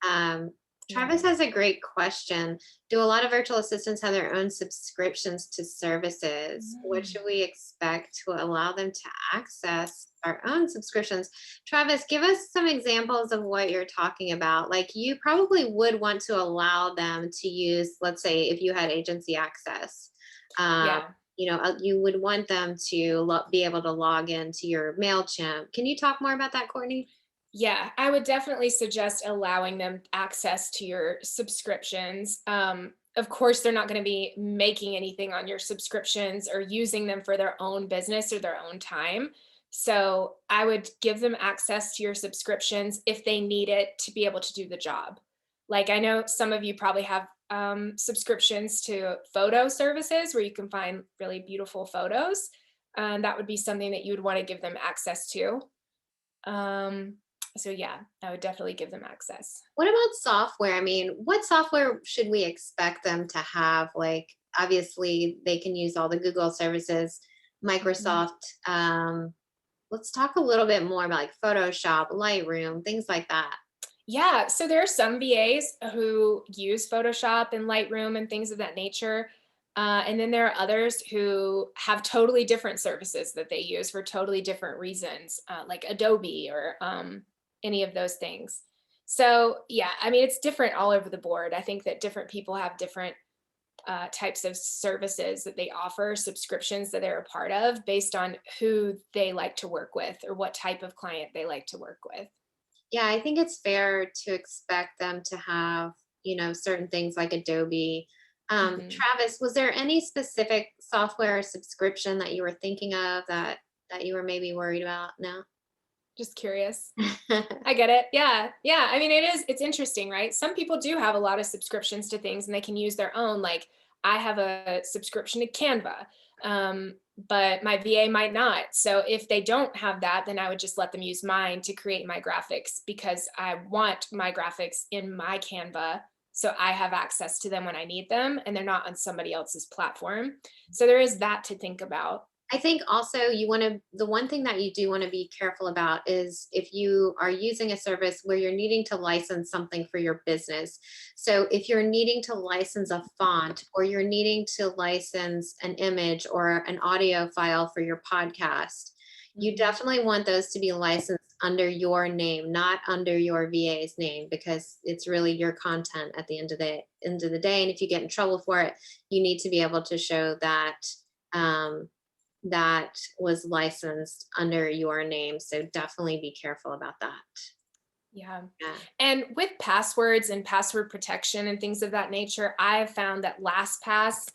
Um, Yeah. Travis has a great question. Do a lot of virtual assistants have their own subscriptions to services? What Mm. should we expect to allow them to access our own subscriptions? Travis, give us some examples of what you're talking about. Like, you probably would want to allow them to use, let's say, if you had agency access. Um, Yeah. you would want them to be able to log into your MailChimp. Can you talk more about that, Courtney? Yeah, I would definitely suggest allowing them access to your subscriptions. Of course, they're not going to be making anything on your subscriptions or using them for their own business or their own time. So I would give them access to your subscriptions if they need it to be able to do the job. Like I know some of you probably have subscriptions to photo services where you can find really beautiful photos. That would be something that you would want to give them access to. Um, so yeah, I would definitely give them access. What about software? I mean, what software should we expect them to have? Like, obviously, they can use all the Google services, Mhm. Microsoft. Let's talk a little bit more about like Photoshop, Lightroom, things like that. Yeah, so there are some VAs who use Photoshop and Lightroom and things of that nature. And then there are others who have totally different services that they use for totally different reasons, like Adobe or any of those things. So, yeah, I mean, it's different all over the board. I think that different people have different types of services that they offer, subscriptions that they're a part of based on who they like to work with or what type of client they like to work with. Yeah, I think it's fair to expect them to have, certain things like Adobe. Mhm. Travis, was there any specific software subscription that you were thinking of that you were maybe worried about now? Just curious. I get it. Yeah. Yeah. I mean, it's interesting, right? Some people do have a lot of subscriptions to things and they can use their own. Like I have a subscription to Canva, but my VA might not. So if they don't have that, then I would just let them use mine to create my graphics because I want my graphics in my Canva. So I have access to them when I need them and they're not on somebody else's platform. So there is that to think about. I think also the one thing that you do want to be careful about is if you are using a service where you're needing to license something for your business. So if you're needing to license a font or you're needing to license an image or an audio file for your podcast, you Mhm. definitely want those to be licensed under your name, not under your VA's name, because it's really your content at the end of the day. And if you get in trouble for it, you need to be able to show that um, that was licensed under your name. So definitely be careful about that. Yeah. Yeah. And with passwords and password protection and things of that nature, I have found that LastPass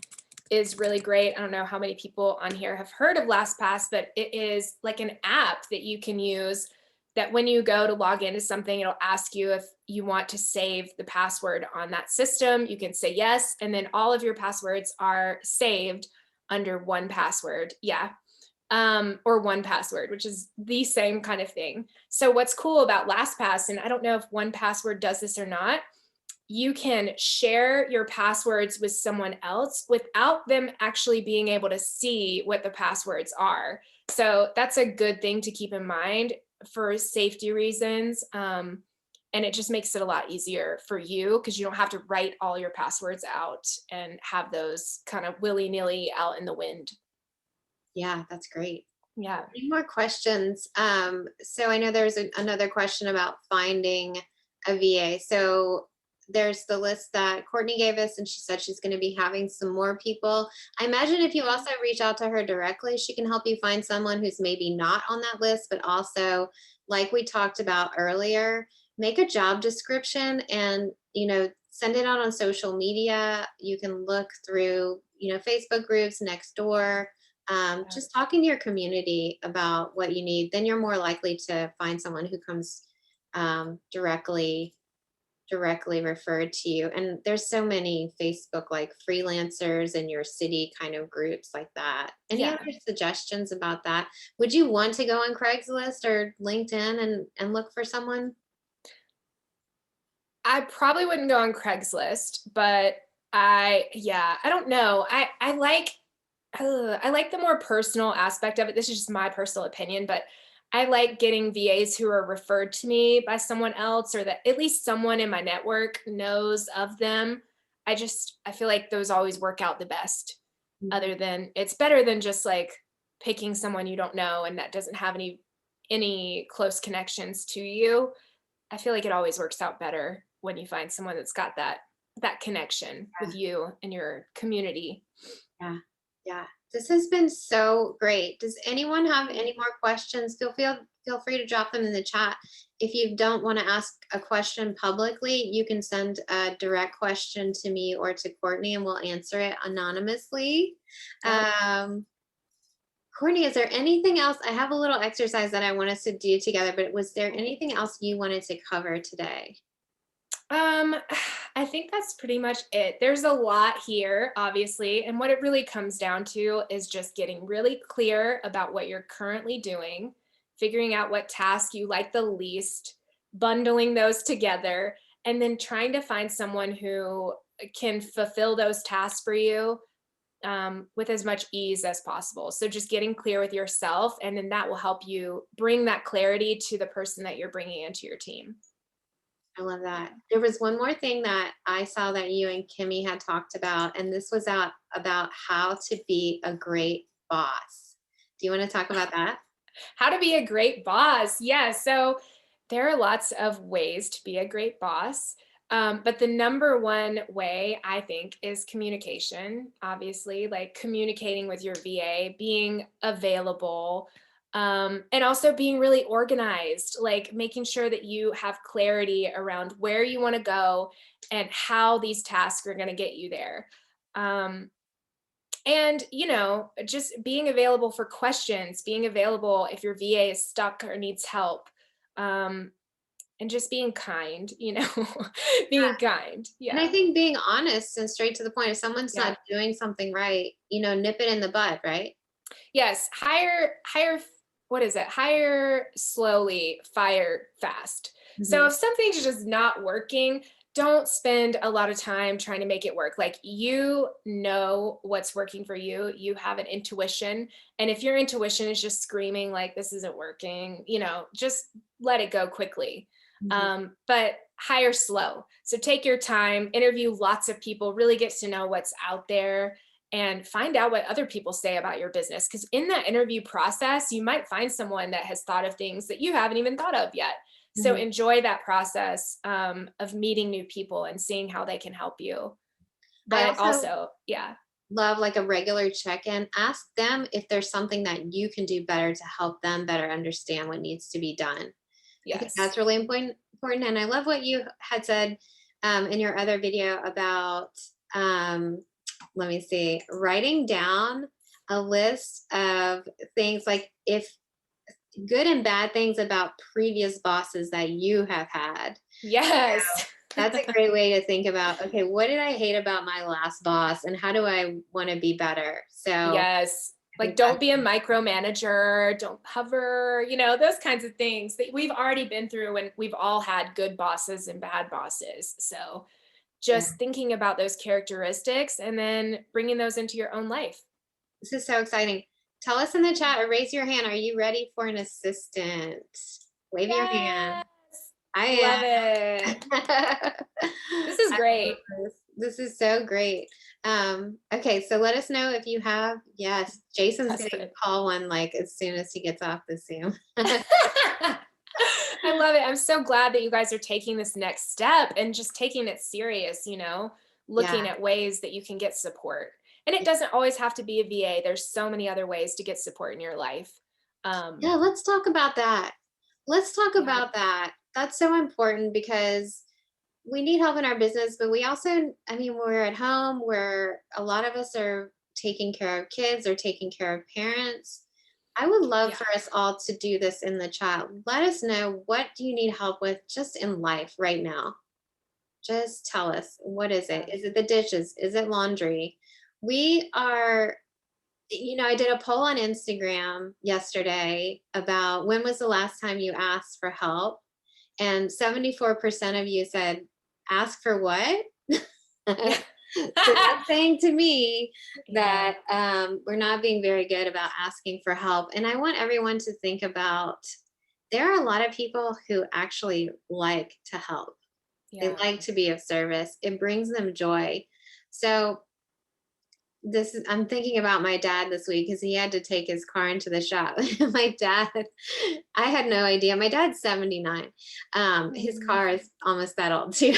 is really great. I don't know how many people on here have heard of LastPass, but it is like an app that you can use that when you go to log into something, it'll ask you if you want to save the password on that system. You can say yes, and then all of your passwords are saved under one password. Yeah, or one password, which is the same kind of thing. So what's cool about LastPass, and I don't know if one password does this or not, you can share your passwords with someone else without them actually being able to see what the passwords are. So that's a good thing to keep in mind for safety reasons. And it just makes it a lot easier for you because you don't have to write all your passwords out and have those kind of willy nilly out in the wind. Yeah, that's great. Yeah. Any more questions? So I know there's another question about finding a VA. So there's the list that Courtney gave us, and she said she's going to be having some more people. I imagine if you also reach out to her directly, she can help you find someone who's maybe not on that list, but also, like we talked about earlier, make a job description and, send it out on social media. You can look through, Facebook groups, next door, Yeah. just talking to your community about what you need, then you're more likely to find someone who comes directly directly referred to you. And there's so many Facebook like freelancers in your city kind of groups like that. Any other Yeah. suggestions about that? Would you want to go on Craigslist or LinkedIn and look for someone? I probably wouldn't go on Craigslist, but I don't know. I like the more personal aspect of it. This is just my personal opinion, but I like getting VAs who are referred to me by someone else, or that at least someone in my network knows of them. I feel like those always work out the best. Other than it's better than just like picking someone you don't know and that doesn't have any close connections to you. I feel like it always works out better when you find someone that's got that connection with you and your community. Yeah. Yeah. This has been so great. Does anyone have any more questions? Feel free to drop them in the chat. If you don't want to ask a question publicly, you can send a direct question to me or to Courtney and we'll answer it anonymously. Yep. Courtney, is there anything else? I have a little exercise that I want us to do together, but was there anything else you wanted to cover today? Um, I think that's pretty much it. There's a lot here, obviously, and what it really comes down to is just getting really clear about what you're currently doing, figuring out what task you like the least, bundling those together, and then trying to find someone who can fulfill those tasks for you with as much ease as possible. So just getting clear with yourself, and then that will help you bring that clarity to the person that you're bringing into your team. I love that. There was one more thing that I saw that you and Kimmy had talked about, and this was about how to be a great boss. Do you want to talk about that? How to be a great boss. Yeah. So there are lots of ways to be a great boss. But the number one way I think is communication, obviously, like communicating with your VA, being available, and also being really organized, like making sure that you have clarity around where you want to go and how these tasks are going to get you there. Um, and just being available for questions, being available if your VA is stuck or needs help, um, and just being kind, being kind. And I Yeah. think being honest and straight to the point, if someone's Yeah. not doing something right, nip it in the bud, right? Yes. What is it? Hire slowly, fire fast. So Mhm. if something's just not working, don't spend a lot of time trying to make it work. Like, you know what's working for you. You have an intuition. And if your intuition is just screaming like this isn't working, just let it go quickly. Mhm. But hire slow. So take your time, interview lots of people, really get to know what's out there and find out what other people say about your business. Because in that interview process, you might find someone that has thought of things that you haven't even thought of yet. So Mhm. enjoy that process of meeting new people and seeing how they can help you. I But also also, yeah, love like a regular check-in. Ask them if there's something that you can do better to help them better understand what needs to be done. I think yes. that's really important. And I love what you had said in your other video about, um, let me see, writing down a list of things like if good and bad things about previous bosses that you have had. Yes. That's a great way to think about, okay, what did I hate about my last boss and how do I want to be better? So Yes. I Like, think don't that's be a micromanager, don't hover, those kinds of things that we've already been through, and we've all had good bosses and bad bosses. So yeah. just thinking about those characteristics and then bringing those into your own life. This is so exciting. Tell us in the chat or raise your hand. Are you ready for an assistant? Wave your hand. Yes. I Love it. am. This is I love great. this. This is so great. Okay, so let us know if you have. Yes, Jason's gonna Desperate. call one like as soon as he gets off the Zoom. I love it. I'm so glad that you guys are taking this next step and just taking it serious, Yeah. looking at ways that you can get support. And it doesn't always have to be a VA. There's so many other ways to get support in your life. Yeah, let's talk about that. Let's talk Yeah. about that. That's so important because we need help in our business, but we also, I mean, we're at home where a lot of us are taking care of kids or taking care of parents. I would love Yeah. for us all to do this in the chat. Let us know, what do you need help with just in life right now? Just tell us, what is it? Is it the dishes? Is it laundry? We are, I did a poll on Instagram yesterday about when was the last time you asked for help? And 74% of you said, ask for what? Yeah. So that's saying to me Yeah. that we're not being very good about asking for help. And I want everyone to think about, there are a lot of people who actually like to help. They Yeah. like to be of service. It brings them joy. So I'm thinking about my dad this week because he had to take his car into the shop. My dad, I had no idea. My dad's 79. His Mm. car is almost that old too.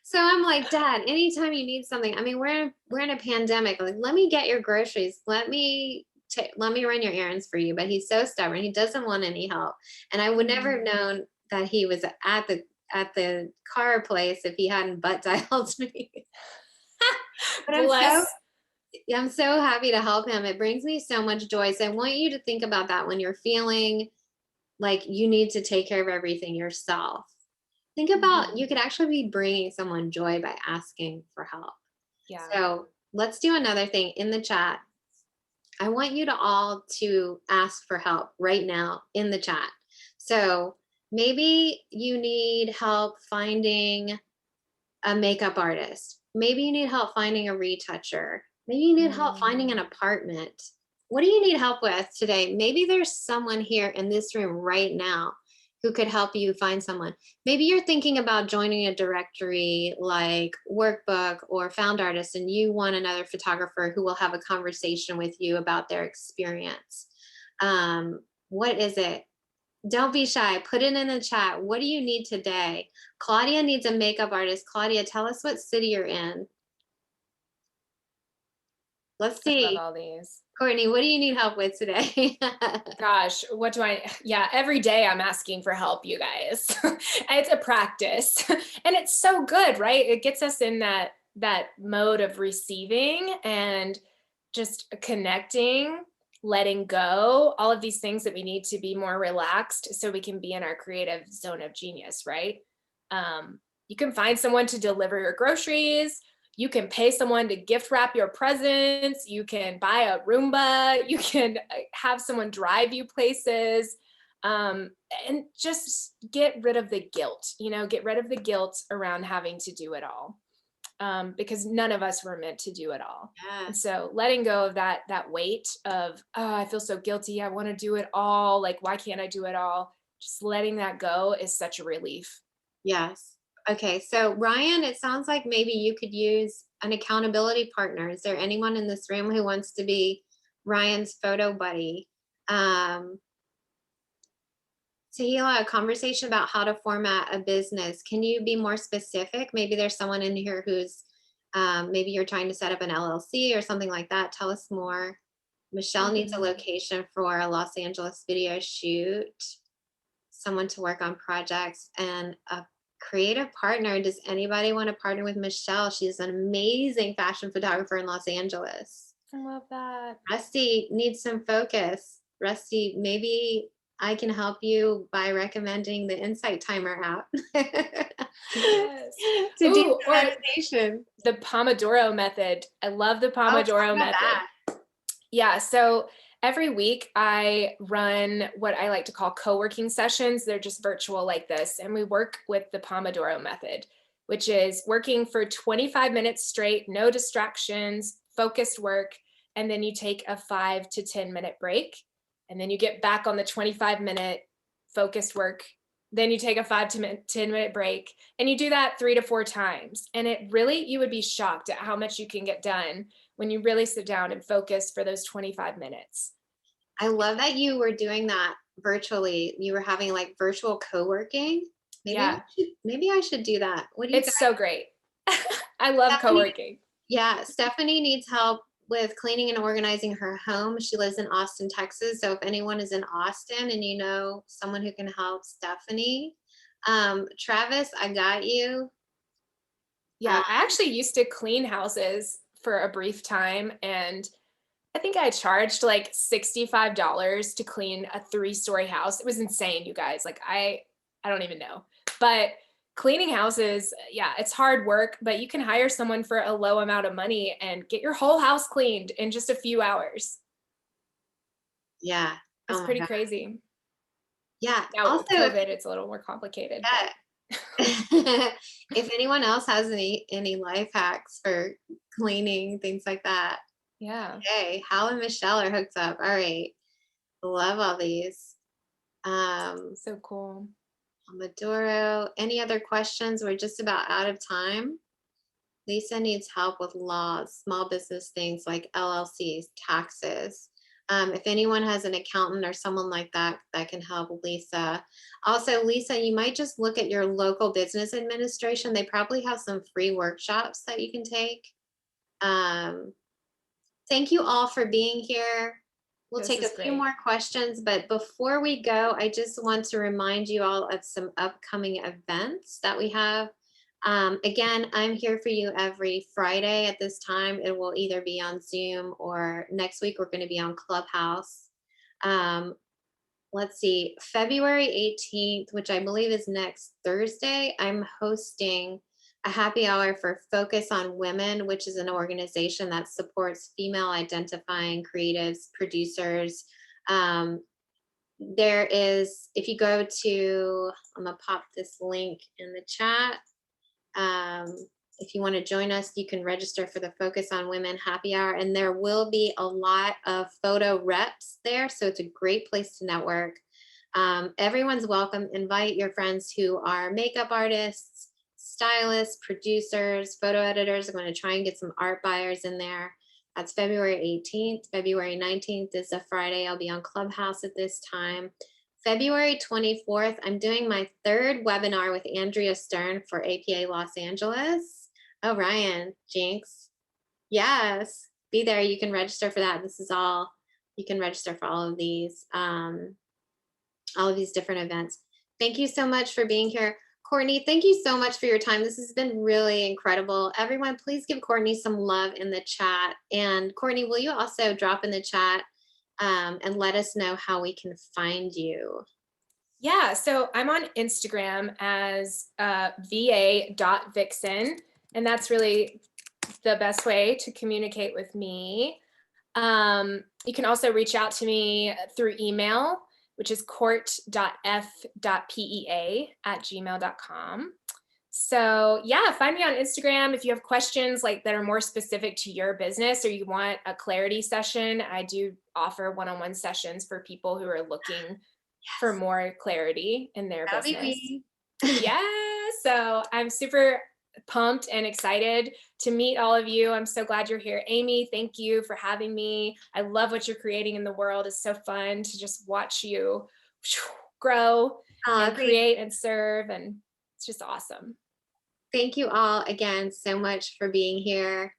So I'm like, Dad, anytime you need something, I mean, we're in a pandemic. Like, let me get your groceries. Let me run your errands for you. But he's so stubborn. He doesn't want any help. And I would never have Mm. known that he was at the car place if he hadn't butt dialed me. But Bless. I'm so happy to help him. It brings me so much joy. So I want you to think about that when you're feeling like you need to take care of everything yourself. Think about, Mhm. you could actually be bringing someone joy by asking for help. Yeah. So let's do another thing in the chat. I want you to all to ask for help right now in the chat. So maybe you need help finding a makeup artist. Maybe you need help finding a retoucher. Maybe you need help finding an Mm. apartment. What do you need help with today? Maybe there's someone here in this room right now who could help you find someone. Maybe you're thinking about joining a directory like Workbook or Found Artist, and you want another photographer who will have a conversation with you about their experience. What is it? Don't be shy. Put it in the chat. What do you need today? Claudia needs a makeup artist. Claudia, tell us what city you're in. Let's I love see. all these. Courtney, what do you need help with today? Gosh, what do I, yeah, every day I'm asking for help, you guys. It's a practice. And it's so good, right? It gets us in that mode of receiving and just connecting, letting go, all of these things that we need to be more relaxed so we can be in our creative zone of genius, right? You can find someone to deliver your groceries. You can pay someone to gift wrap your presents. You can buy a Roomba. You can have someone drive you places. Um, and just get rid of the guilt, get rid of the guilt around having to do it all. Because none of us were meant to do it all. And Yes. so letting go of that weight of, oh, I feel so guilty. I want to do it all. Like, why can't I do it all? Just letting that go is such a relief. Yes. Okay. So, Ryan, it sounds like maybe you could use an accountability partner. Is there anyone in this room who wants to be Ryan's photo buddy? Um, Tahila, a conversation about how to format a business. Can you be more specific? Maybe there's someone in here who's maybe you're trying to set up an LLC or something like that. Tell us more. Michelle needs a Mhm. location for a Los Angeles video shoot, someone to work on projects, and a creative partner. Does anybody want to partner with Michelle? She's an amazing fashion photographer in Los Angeles. I love that. Rusty needs some focus. Rusty, maybe I can help you by recommending the Insight Timer app Yes. to do Ooh, some or meditation. the Pomodoro method. I love the Oh, talk Pomodoro about method. that. Yeah, so every week I run what I like to call co-working sessions. They're just virtual like this. And we work with the Pomodoro method, which is working for 25 minutes straight, no distractions, focused work. And then you take a 5 to 10 minute break. And then you get back on the 25-minute focused work. Then you take a 5 to 10 minute break. And you do that 3 to 4 times. And it really, you would be shocked at how much you can get done when you really sit down and focus for those 25 minutes. I love that you were doing that virtually. You were having like virtual co-working. Yeah, Maybe I should do that. What do you guys? it's so great. I love Stephanie, co-working. yeah, Stephanie needs help with cleaning and organizing her home. She lives in Austin, Texas. So if anyone is in Austin and you know someone who can help Stephanie, Travis, I got you. Yeah, I actually used to clean houses for a brief time, and I think I charged like $65 to clean a 3-story house. It was insane, you guys. Like I don't even know. But cleaning houses, yeah, it's hard work, but you can hire someone for a low amount of money and get your whole house cleaned in just a few hours. Yeah. It's Oh my pretty God. crazy. Yeah. Now with Also, COVID, it's a little more complicated, but yeah. If anyone else has any life hacks for cleaning, things like that. yeah, Okay, Hal and Michelle are hooked up. All right. Love all these. so cool. Maduro, any other questions? We're just about out of time. Lisa needs help with laws, small business things like LLCs, taxes. If anyone has an accountant or someone like that that can help Lisa. Also, Lisa, you might just look at your local business administration. They probably have some free workshops that you can take. Um, Thank you all for being here. We'll This take a is few great. more questions, but before we go, I just want to remind you all of some upcoming events that we have. Again, I'm here for you every Friday at this time. It will either be on Zoom or next week we're going to be on Clubhouse. Um, let's see, February 18th, which I believe is next Thursday, I'm hosting a happy hour for Focus on Women, which is an organization that supports female identifying creatives, producers. Um, there is, if you go to, I'm gonna pop this link in the chat. Um, if you want to join us, you can register for the Focus on Women happy hour, and there will be a lot of photo reps there. So it's a great place to network. Everyone's welcome. Invite your friends who are makeup artists, stylists, producers, photo editors. I'm going to try and get some art buyers in there. That's February 18th. February 19th is a Friday. I'll be on Clubhouse at this time. February 24th, I'm doing my third webinar with Andrea Stern for APA Los Angeles. Oh, Ryan, Jinx. Yes, be there. You can register for that. This is all, you can register for all of these different events. Thank you so much for being here. Courtney, thank you so much for your time. This has been really incredible. Everyone, please give Courtney some love in the chat. And Courtney, will you also drop in the chat and let us know how we can find you? Yeah, so I'm on Instagram as va.vixen, and that's really the best way to communicate with me. You can also reach out to me through email, which is court.f.pea@gmail.com. So yeah, find me on Instagram if you have questions like that are more specific to your business or you want a clarity session. I do offer one-on-one sessions for people who are looking for Yes, more clarity in their that'll be business. me. Yeah, so I'm super pumped and excited to meet all of you. I'm so glad you're here. Amy, thank you for having me. I love what you're creating in the world. It's so fun to just watch you grow and create and serve, and it's just awesome. Thank you all again so much for being here.